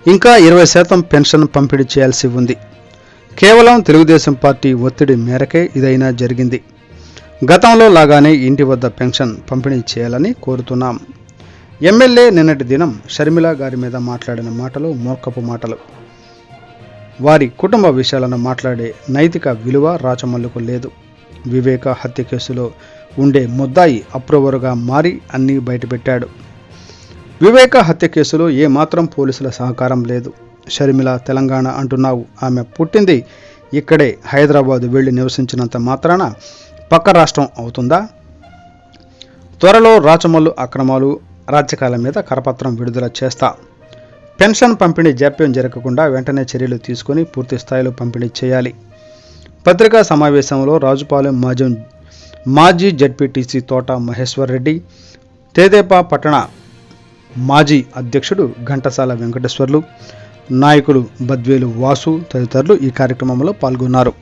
ఇంకా 20% పెన్షన్ పంపిణీ చేయాల్సి ఉంది. కేవలం తెలుగుదేశం పార్టీ ఒత్తిడి మేరకే ఇదైనా జరిగింది. గతంలో లాగానే ఇంటి వద్ద పెన్షన్ పంపిణీ చేయాలని కోరుతున్నాం. ఎమ్మెల్యే నిన్నటి దినం షర్మిల గారి మీద మాట్లాడిన మాటలు మూర్ఖపు మాటలు. వారి కుటుంబ విషయాలను మాట్లాడే నైతిక విలువ రాచమల్లుకు లేదు. వివేక హత్య కేసులో ఉండే ముద్దాయి అప్రూవర్గా మారి అన్నీ బయటపెట్టాడు. వివేక హత్య కేసులో ఏమాత్రం పోలీసుల సహకారం లేదు. షర్మిల తెలంగాణ అంటున్నావు, ఆమె పుట్టింది ఇక్కడే. హైదరాబాదు వెళ్ళి నివసించినంత మాత్రాన పక్క రాష్ట్రం అవుతుందా? త్వరలో రాచమల్లు అక్రమాలు రాజ్యకాల మీద కరపత్రం విడుదల చేస్తా. పెన్షన్ పంపిణీ జాప్యం జరగకుండా వెంటనే చర్యలు తీసుకుని పూర్తి స్థాయిలో పంపిణీ చేయాలి. పత్రికా సమావేశంలో రాజుపాలెం మాజీ జడ్పీటీసీ తోట మహేశ్వర్ రెడ్డి, తేదేపా పట్టణ మాజీ అధ్యక్షుడు ఘంటసాల వెంకటేశ్వర్లు, నాయకులు బద్వేలు వాసు తదితరులు ఈ కార్యక్రమంలో పాల్గొన్నారు.